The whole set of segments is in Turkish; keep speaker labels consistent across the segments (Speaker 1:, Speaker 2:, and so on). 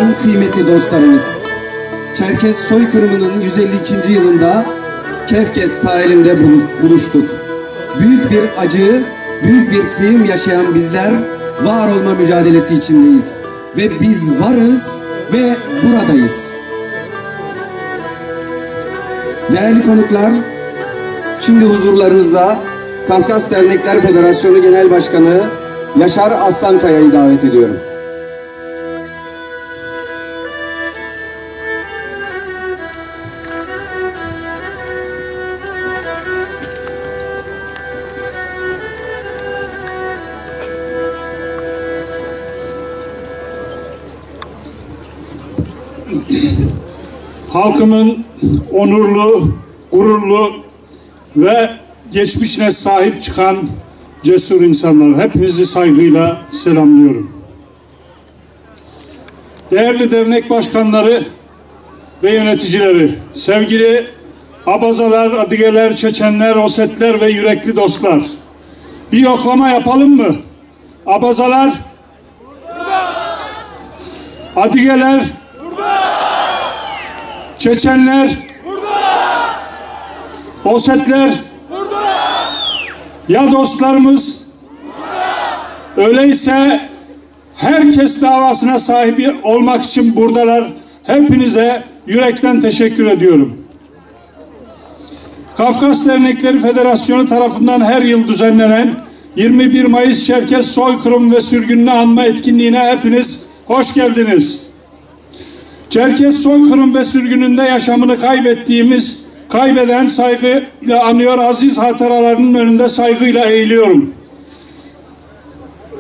Speaker 1: Can kıymetli dostlarımız, Çerkes soykırımının 152. yılında Kefkes sahilinde buluştuk. Büyük bir acı, büyük bir kıyım yaşayan bizler var olma mücadelesi içindeyiz. Ve biz varız ve buradayız. Değerli konuklar, şimdi huzurlarınızda Kafkas Dernekler Federasyonu Genel Başkanı Yaşar Aslankaya'yı davet ediyorum.
Speaker 2: Halkımın onurlu, gururlu ve geçmişine sahip çıkan cesur insanlar, hepinizi saygıyla selamlıyorum. Değerli dernek başkanları ve yöneticileri, sevgili Abazalar, Adigeler, Çeçenler, Osetler ve yürekli dostlar, bir yoklama yapalım mı? Abazalar, burada. Adigeler, burada. Çeçenler, burada. Osetler, burada. Ya dostlarımız, burada. Öyleyse herkes davasına sahip olmak için buradalar. Hepinize yürekten teşekkür ediyorum. Kafkas Dernekleri Federasyonu tarafından her yıl düzenlenen 21 Mayıs Çerkes soykırım ve sürgününü anma etkinliğine hepiniz hoş geldiniz. Çerkes soykırım ve sürgününde yaşamını kaybeden saygıyla anıyor, aziz hatıralarının önünde saygıyla eğiliyorum.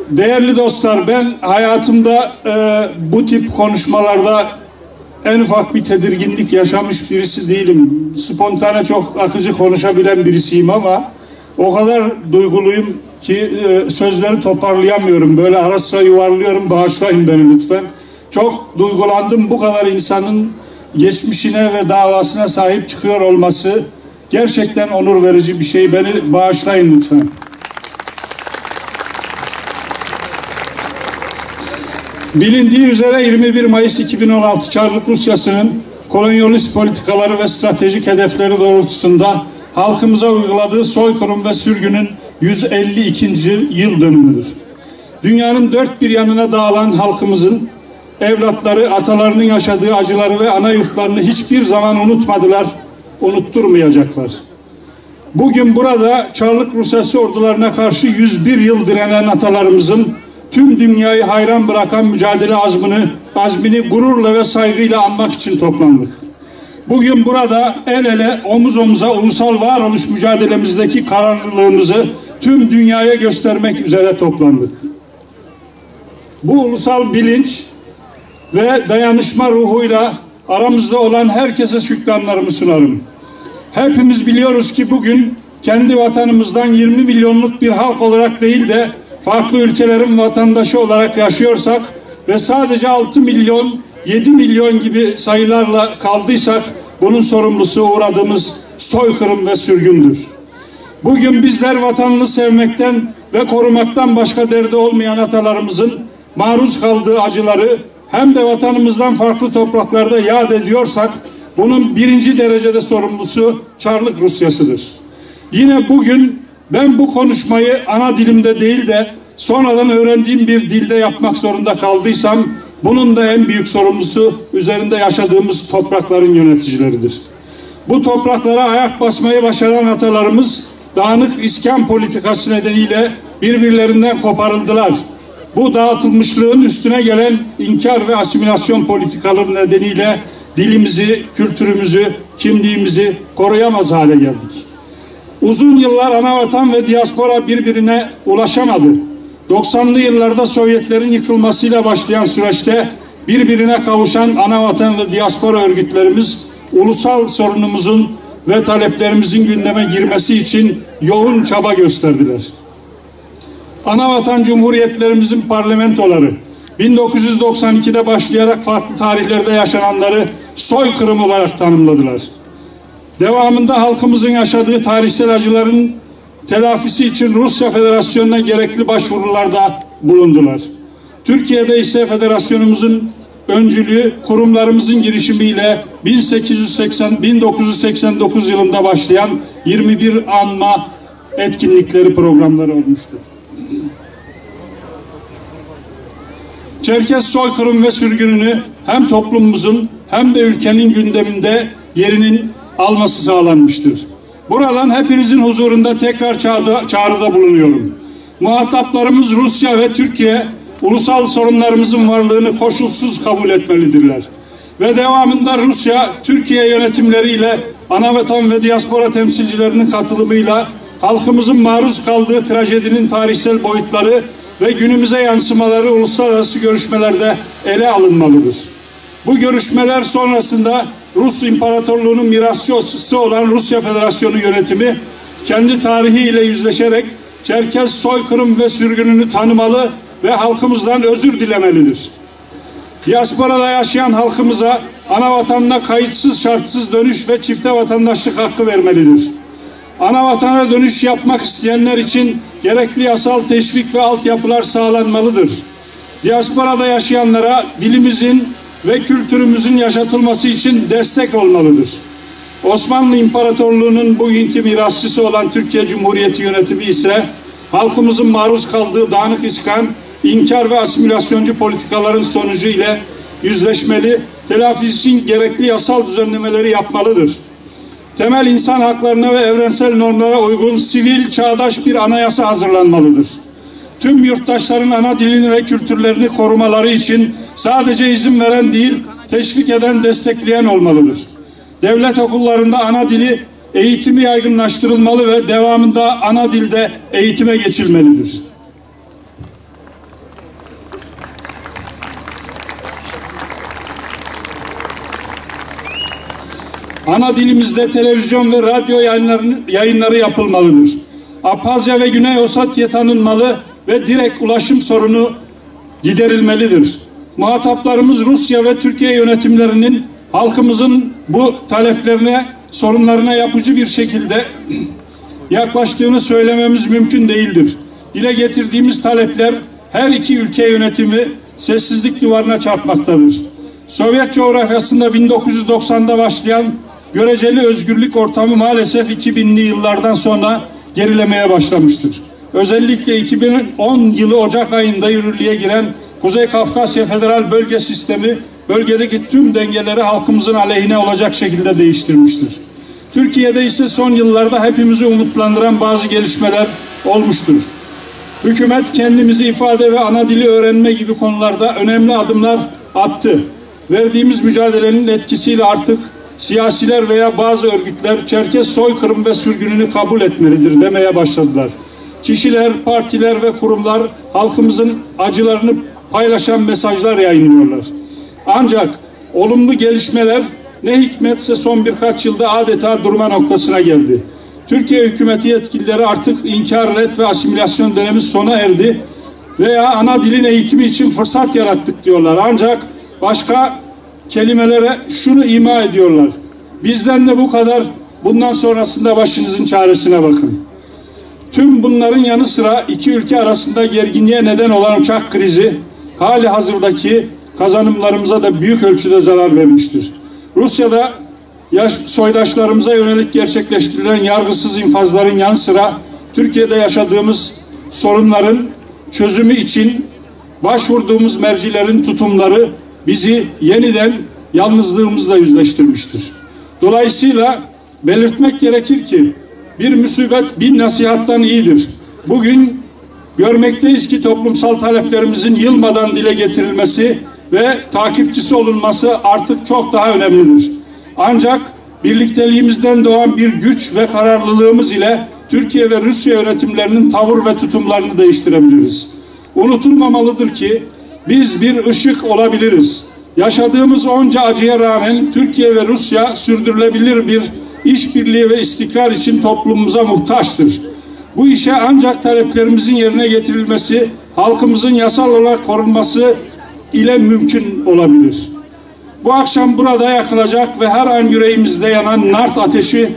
Speaker 2: Değerli dostlar, ben hayatımda bu tip konuşmalarda en ufak bir tedirginlik yaşamış birisi değilim. Spontane, çok akıcı konuşabilen birisiyim ama o kadar duyguluyum ki sözleri toparlayamıyorum. Böyle ara sıra yuvarlıyorum, bağışlayın beni lütfen. Çok duygulandım. Bu kadar insanın geçmişine ve davasına sahip çıkıyor olması gerçekten onur verici bir şey. Beni bağışlayın lütfen. Bilindiği üzere 21 Mayıs 2016 Çarlık Rusyası'nın kolonyalist politikaları ve stratejik hedefleri doğrultusunda halkımıza uyguladığı soykırım ve sürgünün 152. yıl dönümüdür. Dünyanın dört bir yanına dağılan halkımızın evlatları atalarının yaşadığı acıları ve ana yurtlarını hiçbir zaman unutmadılar, unutturmayacaklar. Bugün burada Çarlık Rusyası ordularına karşı 101 yıl direnen atalarımızın tüm dünyayı hayran bırakan mücadele azmini gururla ve saygıyla anmak için toplandık. Bugün burada el ele, omuz omuza ulusal varoluş mücadelemizdeki kararlılığımızı tüm dünyaya göstermek üzere toplandık. Bu ulusal bilinç ve dayanışma ruhuyla aramızda olan herkese şükranlarımı sunarım. Hepimiz biliyoruz ki bugün kendi vatanımızdan 20 milyonluk bir halk olarak değil de farklı ülkelerin vatandaşı olarak yaşıyorsak ve sadece 6 milyon, 7 milyon gibi sayılarla kaldıysak bunun sorumlusu uğradığımız soykırım ve sürgündür. Bugün bizler vatanını sevmekten ve korumaktan başka derdi olmayan atalarımızın maruz kaldığı acıları hem de vatanımızdan farklı topraklarda yad ediyorsak bunun birinci derecede sorumlusu Çarlık Rusyası'dır. Yine bugün ben bu konuşmayı ana dilimde değil de sonradan öğrendiğim bir dilde yapmak zorunda kaldıysam bunun da en büyük sorumlusu üzerinde yaşadığımız toprakların yöneticileridir. Bu topraklara ayak basmayı başaran atalarımız dağınık iskan politikası nedeniyle birbirlerinden koparıldılar. Bu dağıtılmışlığın üstüne gelen inkar ve asimilasyon politikaları nedeniyle dilimizi, kültürümüzü, kimliğimizi koruyamaz hale geldik. Uzun yıllar anavatan ve diaspora birbirine ulaşamadı. 90'lı yıllarda Sovyetlerin yıkılmasıyla başlayan süreçte birbirine kavuşan anavatan ve diaspora örgütlerimiz ulusal sorunumuzun ve taleplerimizin gündeme girmesi için yoğun çaba gösterdiler. Anavatan cumhuriyetlerimizin parlamentoları 1992'de başlayarak farklı tarihlerde yaşananları soykırım olarak tanımladılar. Devamında halkımızın yaşadığı tarihsel acıların telafisi için Rusya Federasyonu'na gerekli başvurularda bulundular. Türkiye'de ise federasyonumuzun öncülüğü kurumlarımızın girişimiyle 1989 yılında başlayan 21 anma etkinlikleri programları olmuştur. Çerkes soykırım ve sürgününü hem toplumumuzun hem de ülkenin gündeminde yerinin alması sağlanmıştır. Buradan hepinizin huzurunda tekrar çağrıda bulunuyorum. Muhataplarımız Rusya ve Türkiye ulusal sorunlarımızın varlığını koşulsuz kabul etmelidirler. Ve devamında Rusya, Türkiye yönetimleriyle anavatan ve diaspora temsilcilerinin katılımıyla halkımızın maruz kaldığı trajedinin tarihsel boyutları ve günümüze yansımaları uluslararası görüşmelerde ele alınmalıdır. Bu görüşmeler sonrasında Rus İmparatorluğu'nun mirasçısı olan Rusya Federasyonu yönetimi kendi tarihiyle yüzleşerek Çerkes soykırım ve sürgününü tanımalı ve halkımızdan özür dilemelidir. Diasporada yaşayan halkımıza ana vatanına kayıtsız şartsız dönüş ve çifte vatandaşlık hakkı vermelidir. Ana vatana dönüş yapmak isteyenler için gerekli yasal teşvik ve altyapılar sağlanmalıdır. Diasporada yaşayanlara dilimizin ve kültürümüzün yaşatılması için destek olmalıdır. Osmanlı İmparatorluğu'nun bugünkü mirasçısı olan Türkiye Cumhuriyeti yönetimi ise halkımızın maruz kaldığı dağınık iskan, inkar ve asimilasyoncu politikaların sonucu ile yüzleşmeli, telafisi için gerekli yasal düzenlemeleri yapmalıdır. Temel insan haklarına ve evrensel normlara uygun sivil, çağdaş bir anayasa hazırlanmalıdır. Tüm yurttaşların ana dilini ve kültürlerini korumaları için sadece izin veren değil, teşvik eden, destekleyen olmalıdır. Devlet okullarında ana dili eğitimi yaygınlaştırılmalı ve devamında ana dilde eğitime geçilmelidir. Ana dilimizde televizyon ve radyo yayınları yapılmalıdır. Abhazya ve Güney Ossetya tanınmalı ve direkt ulaşım sorunu giderilmelidir. Muhataplarımız Rusya ve Türkiye yönetimlerinin halkımızın bu taleplerine, sorunlarına yapıcı bir şekilde yaklaştığını söylememiz mümkün değildir. Dile getirdiğimiz talepler her iki ülke yönetimi sessizlik duvarına çarpmaktadır. Sovyet coğrafyasında 1990'da başlayan göreceli özgürlük ortamı maalesef 2000'li yıllardan sonra gerilemeye başlamıştır. Özellikle 2010 yılı Ocak ayında yürürlüğe giren Kuzey Kafkasya Federal Bölge Sistemi bölgedeki tüm dengeleri halkımızın aleyhine olacak şekilde değiştirmiştir. Türkiye'de ise son yıllarda hepimizi umutlandıran bazı gelişmeler olmuştur. Hükümet kendimizi ifade ve ana dili öğrenme gibi konularda önemli adımlar attı. Verdiğimiz mücadelenin etkisiyle artık siyasiler veya bazı örgütler Çerkes soykırım ve sürgününü kabul etmelidir demeye başladılar. Kişiler, partiler ve kurumlar halkımızın acılarını paylaşan mesajlar yayınlıyorlar. Ancak olumlu gelişmeler ne hikmetse son birkaç yılda adeta durma noktasına geldi. Türkiye hükümeti yetkilileri artık inkar, ret ve asimilasyon dönemi sona erdi veya ana dilin eğitimi için fırsat yarattık diyorlar. Ancak başka kelimelere şunu ima ediyorlar: bizden de bu kadar, bundan sonrasında başınızın çaresine bakın. Tüm bunların yanı sıra iki ülke arasında gerginliğe neden olan uçak krizi hali hazırdaki kazanımlarımıza da büyük ölçüde zarar vermiştir. Rusya'da soydaşlarımıza yönelik gerçekleştirilen yargısız infazların yanı sıra Türkiye'de yaşadığımız sorunların çözümü için başvurduğumuz mercilerin tutumları bizi yeniden yalnızlığımızla yüzleştirmiştir. Dolayısıyla belirtmek gerekir ki bir musibet bin nasihattan iyidir. Bugün görmekteyiz ki toplumsal taleplerimizin yılmadan dile getirilmesi ve takipçisi olunması artık çok daha önemlidir. Ancak birlikteliğimizden doğan bir güç ve kararlılığımız ile Türkiye ve Rusya yönetimlerinin tavır ve tutumlarını değiştirebiliriz. Unutulmamalıdır ki biz bir ışık olabiliriz. Yaşadığımız onca acıya rağmen Türkiye ve Rusya sürdürülebilir bir işbirliği ve istikrar için toplumumuza muhtaçtır. Bu işe ancak taleplerimizin yerine getirilmesi, halkımızın yasal olarak korunması ile mümkün olabilir. Bu akşam burada yakılacak ve her an yüreğimizde yanan nart ateşi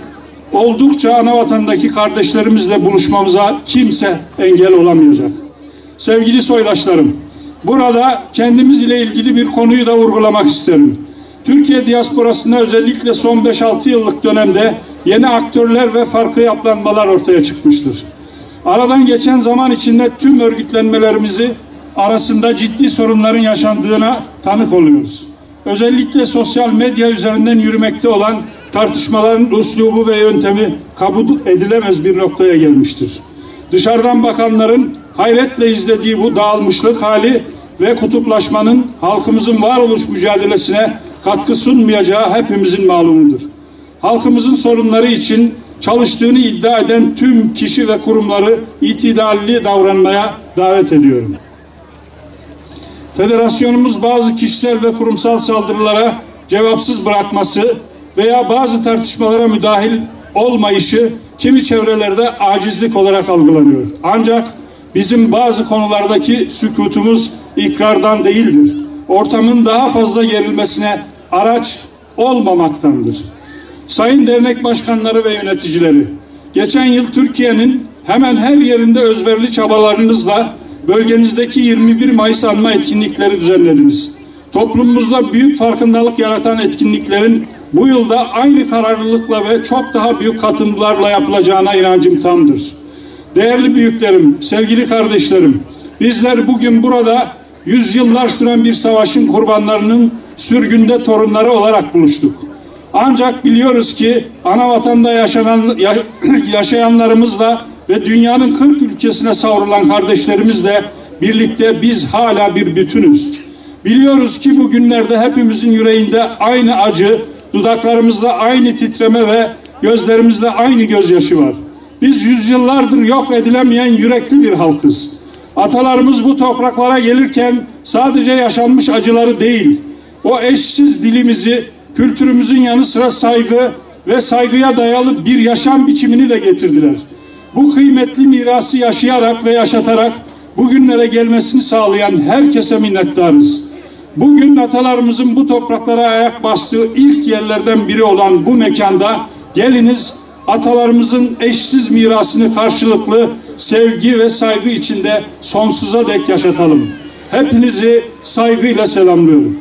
Speaker 2: oldukça ana vatandaki kardeşlerimizle buluşmamıza kimse engel olamayacak. Sevgili soydaşlarım, Burada kendimiz ile ilgili bir konuyu da vurgulamak isterim. Türkiye diasporasında özellikle son 5-6 yıllık dönemde yeni aktörler ve farklı yapılanmalar ortaya çıkmıştır. Aradan geçen zaman içinde tüm örgütlenmelerimizi arasında ciddi sorunların yaşandığına tanık oluyoruz. Özellikle sosyal medya üzerinden yürümekte olan tartışmaların üslubu ve yöntemi kabul edilemez bir noktaya gelmiştir. Dışarıdan bakanların hayretle izlediği bu dağılmışlık hali ve kutuplaşmanın halkımızın varoluş mücadelesine katkı sunmayacağı hepimizin malumudur. Halkımızın sorunları için çalıştığını iddia eden tüm kişi ve kurumları itidalli davranmaya davet ediyorum. Federasyonumuz bazı kişisel ve kurumsal saldırılara cevapsız bırakması veya bazı tartışmalara müdahil olmayışı kimi çevrelerde acizlik olarak algılanıyor. Ancak bizim bazı konulardaki sükutumuz ikrardan değildir. Ortamın daha fazla gerilmesine araç olmamaktandır. Sayın dernek başkanları ve yöneticileri, geçen yıl Türkiye'nin hemen her yerinde özverili çabalarınızla bölgenizdeki 21 Mayıs anma etkinlikleri düzenlediniz. Toplumumuzda büyük farkındalık yaratan etkinliklerin bu yılda aynı kararlılıkla ve çok daha büyük katılımlarla yapılacağına inancım tamdır. Değerli büyüklerim, sevgili kardeşlerim, bizler bugün burada yüzyıllar süren bir savaşın kurbanlarının sürgünde torunları olarak buluştuk. Ancak biliyoruz ki anavatanda yaşayanlarımızla ve dünyanın 40 ülkesine savrulan kardeşlerimizle birlikte biz hala bir bütünüz. Biliyoruz ki bugünlerde hepimizin yüreğinde aynı acı, dudaklarımızda aynı titreme ve gözlerimizde aynı gözyaşı var. Biz yüzyıllardır yok edilemeyen yürekli bir halkız. Atalarımız bu topraklara gelirken sadece yaşanmış acıları değil, o eşsiz dilimizi, kültürümüzün yanı sıra saygı ve saygıya dayalı bir yaşam biçimini de getirdiler. Bu kıymetli mirası yaşayarak ve yaşatarak bugünlere gelmesini sağlayan herkese minnettarız. Bugün atalarımızın bu topraklara ayak bastığı ilk yerlerden biri olan bu mekanda geliniz atalarımızın eşsiz mirasını karşılıklı sevgi ve saygı içinde sonsuza dek yaşatalım. Hepinizi saygıyla selamlıyorum.